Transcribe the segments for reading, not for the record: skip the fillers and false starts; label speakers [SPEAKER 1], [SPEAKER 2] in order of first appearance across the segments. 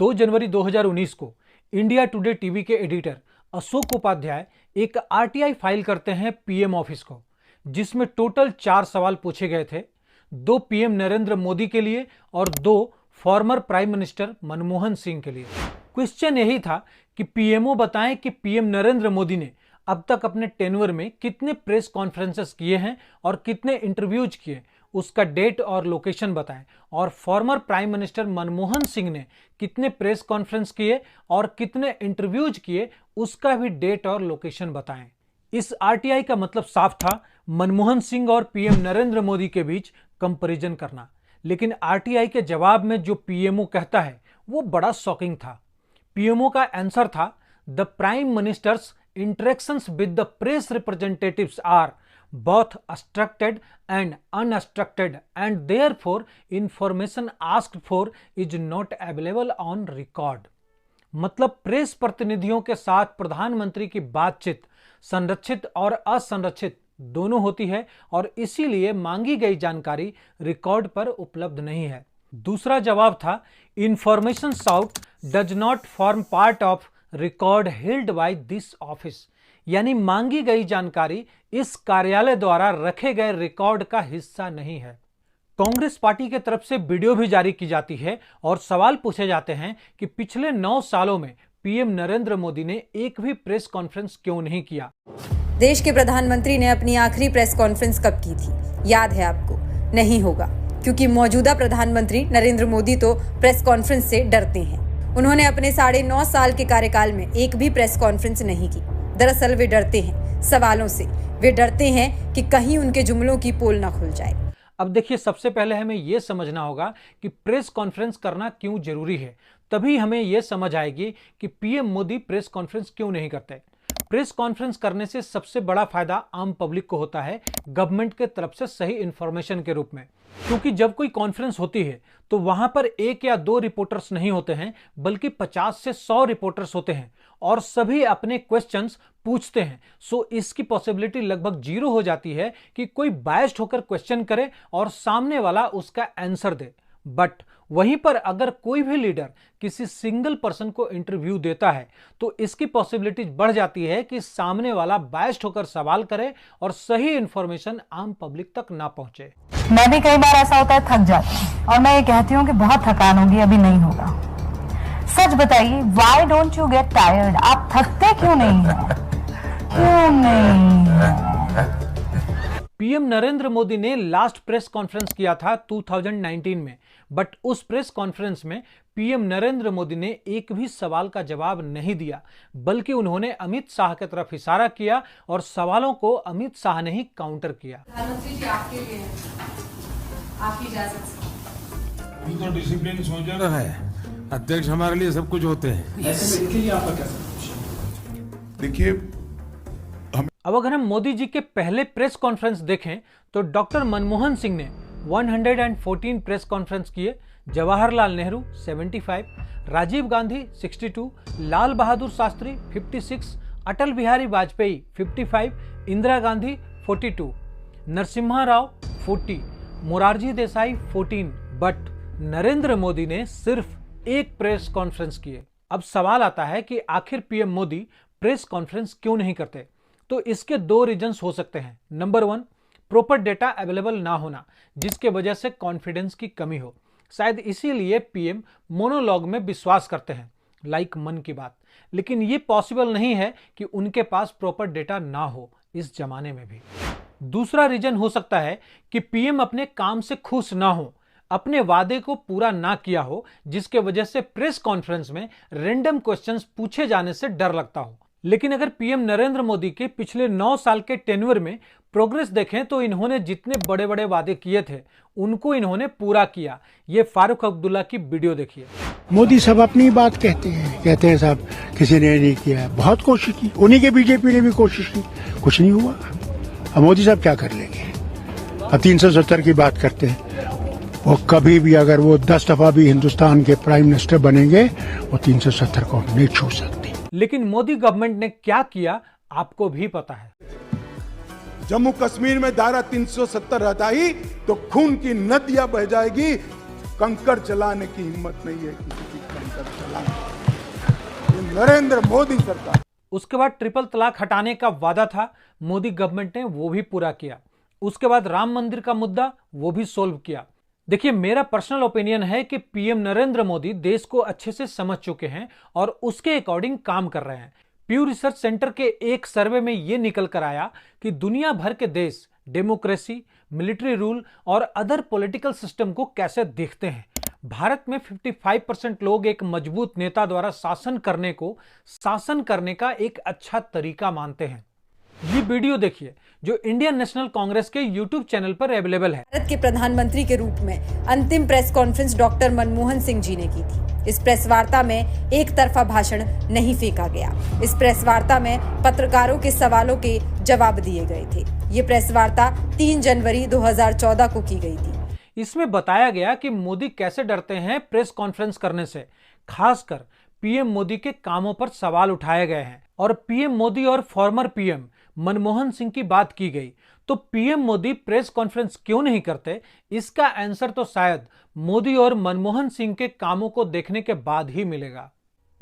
[SPEAKER 1] 2 जनवरी 2019 को India today TV के editor Ashok Upadhyay एक आरटीआई फाइल करते हैं पीएम ऑफिस को, जिसमें टोटल 4 सवाल पूछे गए थे, 2 पीएम नरेंद्र मोदी के लिए और 2 former prime minister Manmohan Singh के लिए। क्वेश्चन यही था कि पीएमओ बताएं कि पीएम नरेंद्र मोदी ने अब तक अपने टेन्योर में कितने प्रेस कॉन्फ्रेंसेस किए हैं और कितने इंटरव्यूज किए, उसका डेट और लोकेशन बताएं, और former prime minister Manmohan Singh ने कितने प्रेस कॉन्फ्रेंस किए और कितने इंटरव्यूज किए, उसका भी डेट और लोकेशन बताएं। इस आरटीआई का मतलब साफ था, मनमोहन सिंह और पीएम नरेंद्र मोदी के बीच कंपैरिजन करना। लेकिन आरटीआई के जवाब में जो पीएमओ कहता है वो बड़ा शॉकिंग था। पीएमओ का आंसर था, the prime minister's interactions with the press representatives are both structured and unstructured and therefore information asked for is not available on record। मतलब प्रेस प्रतिनिधियों के साथ प्रधानमंत्री की बातचीत संरक्षित और असंरक्षित दोनों होती है और इसीलिए मांगी गई जानकारी रिकॉर्ड पर उपलब्ध नहीं है। दूसरा जवाब था, information sought does not form part of record held by this office, यानी मांगी गई जानकारी इस कार्यालय द्वारा रखे गए रिकॉर्ड का हिस्सा नहीं है। कांग्रेस पार्टी के तरफ से वीडियो भी जारी की जाती है और सवाल पूछे जाते हैं कि पिछले 9 सालों में पीएम नरेंद्र मोदी ने एक भी प्रेस कॉन्फ्रेंस क्यों नहीं किया।
[SPEAKER 2] देश के प्रधानमंत्री ने अपनी आखिरी प्रेस कॉन्फ्रेंस कब की थी, याद है आपको? नहीं होगा, क्योंकि मौजूदा प्रधानमंत्री नरेंद्र मोदी तो प्रेस कॉन्फ्रेंस से डरते हैं। उन्होंने अपने 9.5 साल के कार्यकाल में एक भी प्रेस कॉन्फ्रेंस नहीं की। दरअसल वे डरते हैं सवालों से, वे डरते हैं कि कहीं उनके जुमलों की पोल ना खुल जाए।
[SPEAKER 1] अब देखिए, सबसे पहले हमें यह समझना होगा कि प्रेस कॉन्फ्रेंस करना क्यों जरूरी है, तभी हमें यह समझ आएगी कि पीएम मोदी प्रेस कॉन्फ्रेंस क्यों नहीं करते। प्रेस कॉन्फ्रेंस करने से सबसे बड़ा फायदा आम पब्लिक को होता है, गवर्नमेंट के तरफ से सही इंफॉर्मेशन के रूप में। क्योंकि जब कोई कॉन्फ्रेंस होती है तो वहां पर 1 या 2 रिपोर्टर्स नहीं होते हैं, बल्कि 50 से 100 रिपोर्टर्स होते हैं और सभी अपने क्वेश्चंस पूछते हैं। सो इसकी पॉसिबिलिटी लगभग 0 हो जाती है कि कोई बायस्ड होकर क्वेश्चन करे और सामने वाला उसका आंसर दे। बट वहीं पर अगर कोई भी लीडर किसी सिंगल पर्सन को इंटरव्यू देता है तो इसकी पॉसिबिलिटी बढ़ जाती है कि सामने वाला बायस्ड होकर सवाल करे और सही इंफॉर्मेशन आम पब्लिक तक ना पहुंचे।
[SPEAKER 3] मैं भी कई बार ऐसा होता है थक जाती हूँ और मैं ये कहती हूँ कि बहुत थकान होगी, अभी नहीं होगा। सच बताइए, why don't you get tired? आप थकते क्यों नहीं हैं? क्यों नहीं?
[SPEAKER 1] पीएम नरेंद्र मोदी ने लास्ट प्रेस कॉन्फ्रेंस किया था 2019 में, बट उस प्रेस कॉन्फ्रेंस में पीएम नरेंद्र मोदी ने एक भी सवाल का जवाब नहीं दिया, बल्कि उन्होंने अमित शाह की तरफ इशारा किया और सवालों को अमित शाह ने ही काउंटर किया।
[SPEAKER 4] प्रधानमंत्री जी, आपके लिए आपकी इजाजत से।
[SPEAKER 5] ये तो डिसिप्लिन सोचना है, अध्यक्ष हमारे लिए सब कुछ होते हैं।
[SPEAKER 6] ऐसे में इनके लिए आपका क्या?
[SPEAKER 5] देखिए,
[SPEAKER 1] अब अगर हम मोदी जी के पहले प्रेस कॉन्फ्रेंस देखें तो डॉक्टर मनमोहन सिंह ने 114 प्रेस कॉन्फ्रेंस किए, जवाहरलाल नेहरू 75, राजीव गांधी 62, लाल बहादुर शास्त्री 56, अटल बिहारी वाजपेयी 55, इंदिरा गांधी 42, नरसिम्हा राव 40, मोरारजी देसाई 14, बट नरेंद्र मोदी ने सिर्फ एक प्रेस कॉन्फ्रेंस किए। अब सवाल आता है कि आखिर पीएम मोदी प्रेस कॉन्फ्रेंस क्यों नहीं करते? तो इसके 2 रीजंस हो सकते हैं। नंबर 1, प्रॉपर डेटा अवेलेबल ना होना, जिसके वजह से कॉन्फिडेंस की कमी हो। शायद इसीलिए पीएम मोनोलॉग में विश्वास करते हैं, लाइक मन की बात। लेकिन ये पॉसिबल नहीं है कि उनके पास प्रॉपर डेटा ना हो इस जमाने में भी। दूसरा रीजन हो सकता है कि पीएम अपने काम से खुश ना हो, अपने वादे को पूरा ना किया हो, जिसके वजह से प्रेस कॉन्फ्रेंस में रैंडम क्वेश्चंस पूछे जाने से डर लगता हो। लेकिन अगर पीएम नरेंद्र मोदी के पिछले 9 साल के टेन्योर में प्रोग्रेस देखें तो इन्होंने जितने बड़े बड़े वादे किए थे उनको इन्होंने पूरा किया। ये फारूक अब्दुल्ला की वीडियो देखिए।
[SPEAKER 6] मोदी सब अपनी बात कहते हैं साहब किसी ने नहीं किया, बहुत कोशिश की, उन्हीं के बीजेपी ने भी कोशिश की, कुछ नहीं हुआ। अब मोदी साहब क्या कर लेंगे? अब 370 की बात करते हैं, वो कभी भी अगर वो 10 दफा भी हिंदुस्तान के प्राइम मिनिस्टर बनेंगे वो 370 को नहीं छू सकते।
[SPEAKER 1] लेकिन मोदी गवर्नमेंट ने क्या किया आपको भी पता है।
[SPEAKER 7] जम्मू कश्मीर में धारा 370 हटाई तो खून की नदियां बह जाएगी, कंकड़ चलाने की हिम्मत नहीं है किसी की। कर चलाएंगे। ये नरेंद्र मोदी सरकार।
[SPEAKER 1] उसके बाद ट्रिपल तलाक हटाने का वादा था, मोदी गवर्नमेंट ने वो भी पूरा किया। उसके बाद राम मंदिर का मुद्दा वो भी सोल्व किया। देखिए, मेरा पर्सनल ओपिनियन है कि पीएम नरेंद्र मोदी देश को अच्छे से समझ चुके हैं और उसके अकॉर्डिंग काम कर रहे हैं। प्यू रिसर्च सेंटर के एक सर्वे में यह निकल कर आया कि दुनिया भर के देश डेमोक्रेसी, मिलिट्री रूल और अदर पॉलिटिकल सिस्टम को कैसे देखते हैं। भारत में 55% लोग एक मजबूत नेता द्वारा शासन करने का एक अच्छा तरीका मानते हैं। ये वीडियो देखिए जो इंडियन नेशनल कांग्रेस के यूट्यूब चैनल पर अवेलेबल है।
[SPEAKER 2] भारत के प्रधानमंत्री के रूप में अंतिम press conference doctor Manmohan Singh ji ने की थी। इस प्रेस वार्ता में एक तरफा भाषण नहीं फेंका गया। इस प्रेस वार्ता में पत्रकारों के सवालों के जवाब दिए गए थे। ये प्रेस वार्ता 3 जनवरी 2014 को की गई थी।
[SPEAKER 1] इसमें बताया गया कि मोदी कैसे डरते हैं प्रेस कॉन्फ्रेंस करने से। खासकर पीएम मोदी के कामों पर सवाल उठाए गए हैं और पीएम मोदी और फॉर्मर पीएम मनमोहन सिंह की बात की गई। तो पीएम मोदी प्रेस कॉन्फ्रेंस क्यों नहीं करते, इसका आंसर तो शायद मोदी और मनमोहन सिंह के कामों को देखने के बाद ही मिलेगा।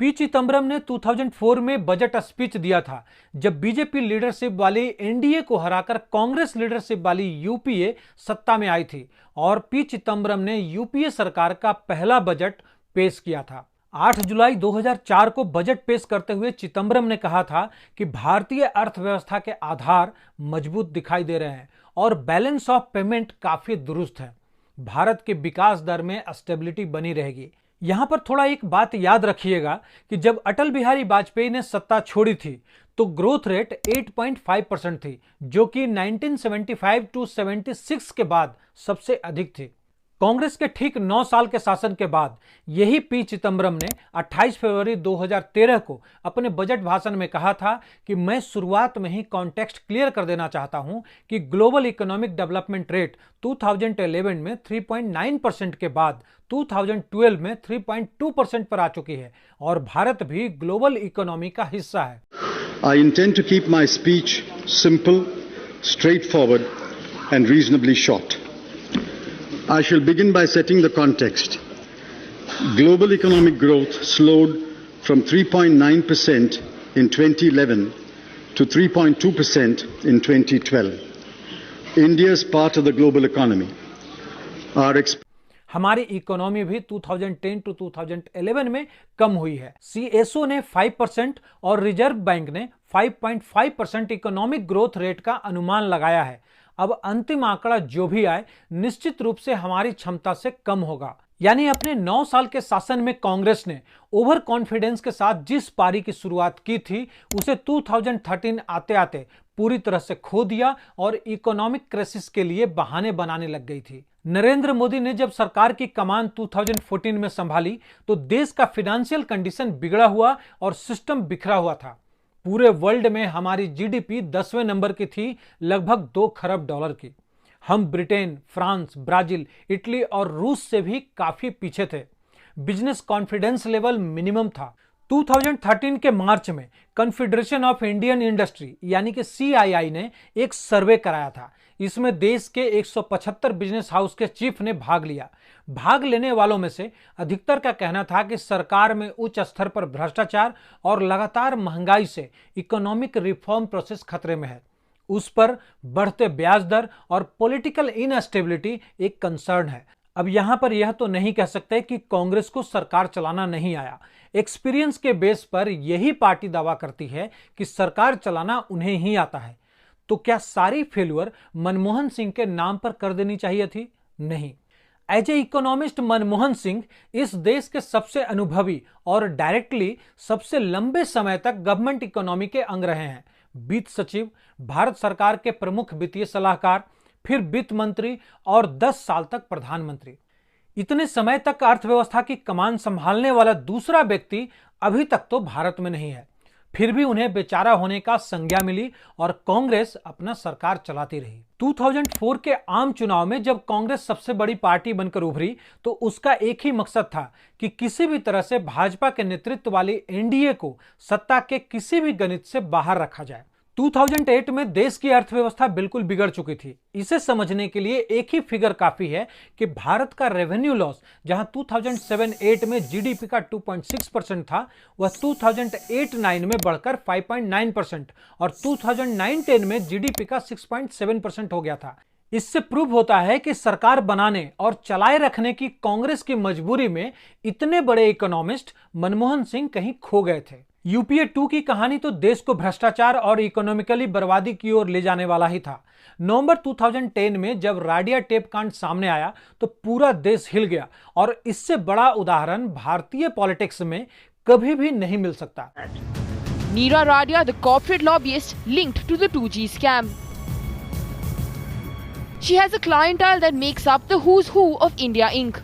[SPEAKER 1] पी चिदम्बरम ने 2004 में बजट स्पीच दिया था, जब बीजेपी लीडरशिप वाली एनडीए को हराकर कांग्रेस लीडरशिप वाली यूपीए सत्ता में आई थी और पी चिदम्बरम ने यूपीए सरकार का पहला बजट पेश किया था। 8 जुलाई 2004 को बजट पेश करते हुए चिदम्बरम ने कहा था कि भारतीय अर्थव्यवस्था के आधार मजबूत दिखाई दे रहे हैं और बैलेंस ऑफ पेमेंट काफी दुरुस्त है। भारत के विकास दर में स्टेबिलिटी बनी रहेगी। यहां पर थोड़ा एक बात याद रखिएगा कि जब अटल बिहारी वाजपेयी ने सत्ता छोड़ी थी तो ग्रोथ रेट 8.5% थी, जो कि 1975 टू 76 के बाद सबसे अधिक थी। कांग्रेस के ठीक 9 साल के शासन के बाद यही पी चिदम्बरम ने 28 फरवरी 2013 को अपने बजट भाषण में कहा था कि मैं शुरुआत में ही कॉन्टेक्स्ट क्लियर कर देना चाहता हूं कि ग्लोबल इकोनॉमिक डेवलपमेंट रेट 2011 में 3.9% के बाद 2012 में 3.2% पर आ चुकी है और भारत भी ग्लोबल इकोनॉमी का हिस्सा है।
[SPEAKER 8] I intend to keep my speech simple, straightforward and reasonably short. I shall begin by setting the context. Global economic growth slowed from 3.9% in 2011 to 3.2% in 2012. India's part of the global economy.
[SPEAKER 1] हमारी economy भी 2010 to 2011 में कम हुई है। CSO ने 5% और reserve bank ने 5.5% economic growth rate का अनुमान लगाया है। अब अंतिम आंकड़ा जो भी आए निश्चित रूप से हमारी क्षमता से कम होगा। यानी अपने 9 साल के शासन में कांग्रेस ने ओवर कॉन्फिडेंस के साथ जिस पारी की शुरुआत की थी उसे 2013 आते आते पूरी तरह से खो दिया और इकोनॉमिक क्राइसिस के लिए बहाने बनाने लग गई थी। नरेंद्र मोदी ने जब सरकार की कमान 2014 में संभाली तो देश का फाइनेंशियल कंडीशन बिगड़ा हुआ और सिस्टम बिखरा हुआ था। पूरे वर्ल्ड में हमारी जीडीपी 10वें नंबर की थी, लगभग $2 खरब की। हम ब्रिटेन, फ्रांस, ब्राजील, इटली और रूस से भी काफी पीछे थे। बिजनेस कॉन्फिडेंस लेवल मिनिमम था। 2013 के मार्च में कॉन्फेडरेशन ऑफ इंडियन इंडस्ट्री यानी कि CII ने एक सर्वे कराया था। इसमें देश के 175 बिजनेस हाउस के चीफ ने भाग लिया। भाग लेने वालों में से अधिकतर का कहना था कि सरकार में उच्च स्तर पर भ्रष्टाचार और लगातार महंगाई से इकोनॉमिक रिफॉर्म प्रोसेस खतरे में है। उस पर बढ़ते ब्याज दर और पॉलिटिकल इनस्टेबिलिटी एक कंसर्न है। अब यहां पर यह तो नहीं कह सकते कि कांग्रेस को सरकार चलाना नहीं आया। एक्सपीरियंस के बेस पर यही पार्टी दावा करती है कि सरकार चलाना उन्हें ही आता है। तो क्या सारी फेल्यूर मनमोहन सिंह के नाम पर कर देनी चाहिए थी? नहीं। As a economist Manmohan Singh इस देश के सबसे अनुभवी और डायरेक्टली सबसे लंबे समय तक गवर्नमेंट इकोनॉमी के अंग रहे हैं। वित्त सचिव, भारत सरकार के प्रमुख वित्तीय सलाहकार, फिर वित्त मंत्री और 10 साल तक प्रधानमंत्री। इतने समय तक अर्थव्यवस्था की कमान संभालने वाला दूसरा व्यक्ति अभी तक तो भारत में नहीं है। फिर भी उन्हें बेचारा होने का संज्ञा मिली और कांग्रेस अपना सरकार चलाती रही। 2004 के आम चुनाव में जब कांग्रेस सबसे बड़ी पार्टी बनकर उभरी तो उसका एक ही मकसद था कि किसी भी तरह से भाजपा के नेतृत्व वाली एनडीए को सत्ता के किसी भी गणित से बाहर रखा जाए। 2008 में देश की अर्थव्यवस्था बिल्कुल बिगड़ चुकी थी। इसे समझने के लिए एक ही फिगर काफी है कि भारत का रेवेन्यू लॉस जहां 2007-8 में जीडीपी का 2.6% था, वह 2008-9 में बढ़कर 5.9% और 2009-10 में जीडीपी का 6.7% हो गया था। इससे प्रूव होता है कि सरकार बनाने और चलाए रखने की कांग्रेस की मजबूरी में इतने बड़े इकोनॉमिस्ट मनमोहन सिंह कहीं खो गए थे। यूपीए 2 की कहानी तो देश को भ्रष्टाचार और इकोनॉमिकली बर्बादी की ओर ले जाने वाला ही था। नवंबर 2010 में जब राडिया टेप कांड सामने आया तो पूरा देश हिल गया और इससे बड़ा उदाहरण भारतीय पॉलिटिक्स में कभी भी नहीं मिल सकता।
[SPEAKER 9] Neera Radia, the corporate lobbyist linked to the 2G scam. She has a clientele that makes up the who's who of India Inc.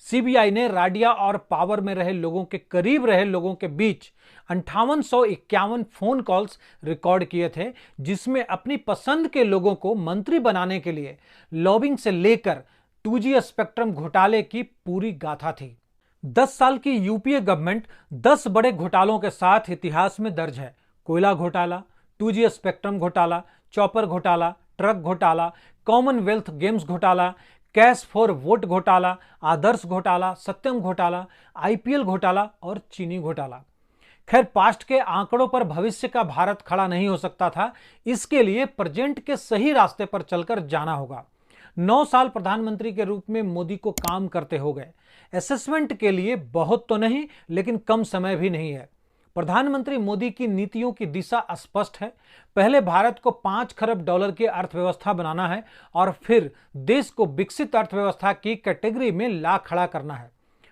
[SPEAKER 1] CBI ने राडिया और पावर में रहे लोगों के करीब रहे लोगों के बीच 5851 फोन कॉल्स रिकॉर्ड किए थे, जिसमें अपनी पसंद के लोगों को मंत्री बनाने के लिए लॉबिंग से लेकर 2G स्पेक्ट्रम घोटाले की पूरी गाथा थी। 10 साल की यूपीए गवर्नमेंट 10 बड़े घोटालों के साथ इतिहास में दर्ज है। कोयला घोटाला, 2G स्पेक्ट्रम घोटाला, चॉपर घोटाला, ट्रक घोटाला, कॉमनवेल्थ गेम्स घोटाला, कैश फॉर वोट घोटाला, आदर्श घोटाला, सत्यम घोटाला, आईपीएल घोटाला और चीनी घोटाला। खैर, पास्ट के आंकड़ों पर भविष्य का भारत खड़ा नहीं हो सकता था। इसके लिए प्रेजेंट के सही रास्ते पर चलकर जाना होगा। 9 साल प्रधानमंत्री के रूप में मोदी को काम करते हो गए। असेसमेंट के लिए बहुत तो नहीं, लेकिन कम समय भी नहीं है। प्रधानमंत्री मोदी की नीतियों की दिशा स्पष्ट है। पहले भारत को $5 खरब की अर्थव्यवस्था बनाना है और फिर देश को विकसित अर्थव्यवस्था की कैटेगरी में ला खड़ा करना है।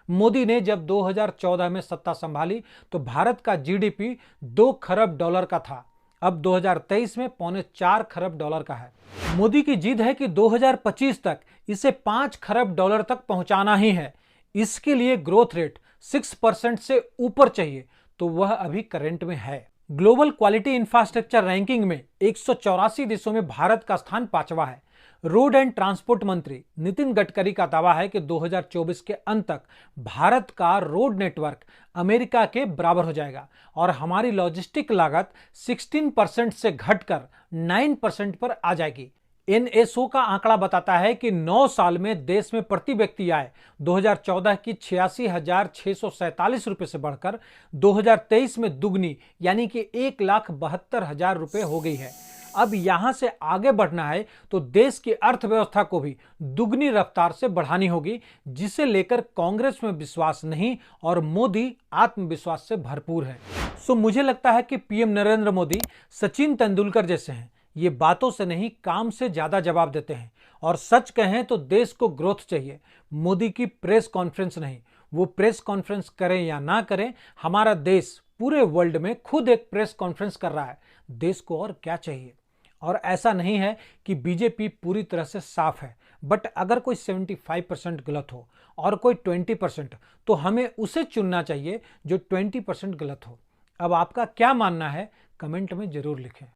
[SPEAKER 1] मोदी ने जब 2014 में सत्ता संभाली तो भारत का जीडीपी $2 खरब का था। अब 2023 में $4.25 खरब का है। मोदी की जिद है कि 2025 तक इसे $5 खरब तक पहुंचाना ही है। इसके लिए ग्रोथ रेट 6% से ऊपर चाहिए, तो वह अभी करंट में है। ग्लोबल क्वालिटी इंफ्रास्ट्रक्चर रैंकिंग में 184 देशों में भारत का स्थान 5वां है। रोड एंड ट्रांसपोर्ट मंत्री नितिन गडकरी का दावा है कि 2024 के अंत तक भारत का रोड नेटवर्क अमेरिका के बराबर हो जाएगा और हमारी लॉजिस्टिक लागत 16% से घटकर 9% पर आ जाएगी। एनएसओ का आंकड़ा बताता है कि 9 साल में देश में प्रति व्यक्ति आय 2014 की 86,647 रुपए से बढ़कर 2023 में दुगनी यानी कि 1,72,000 रुपए हो गई है। अब यहां से आगे बढ़ना है तो देश की अर्थव्यवस्था को भी दुगनी रफ्तार से बढ़ानी होगी, जिसे लेकर कांग्रेस में विश्वास नहीं और मोदी आत्मविश्वास से भरपूर है। सो मुझे लगता है कि पीएम नरेंद्र मोदी सचिन तेंदुलकर जैसे हैं। ये बातों से नहीं, काम से ज्यादा जवाब देते हैं। और सच कहें तो देश को ग्रोथ चाहिए, मोदी की प्रेस कॉन्फ्रेंस नहीं। वो प्रेस कॉन्फ्रेंस करें या ना करें, हमारा देश पूरे वर्ल्ड में खुद एक प्रेस कॉन्फ्रेंस कर रहा है। देश को और क्या चाहिए? और ऐसा नहीं है कि बीजेपी पूरी तरह से साफ है, बट अगर कोई 75% गलत हो और कोई 20%, तो हमें उसे चुनना चाहिए जो 20% गलत हो। अब आपका क्या मानना है, कमेंट में जरूर लिखें।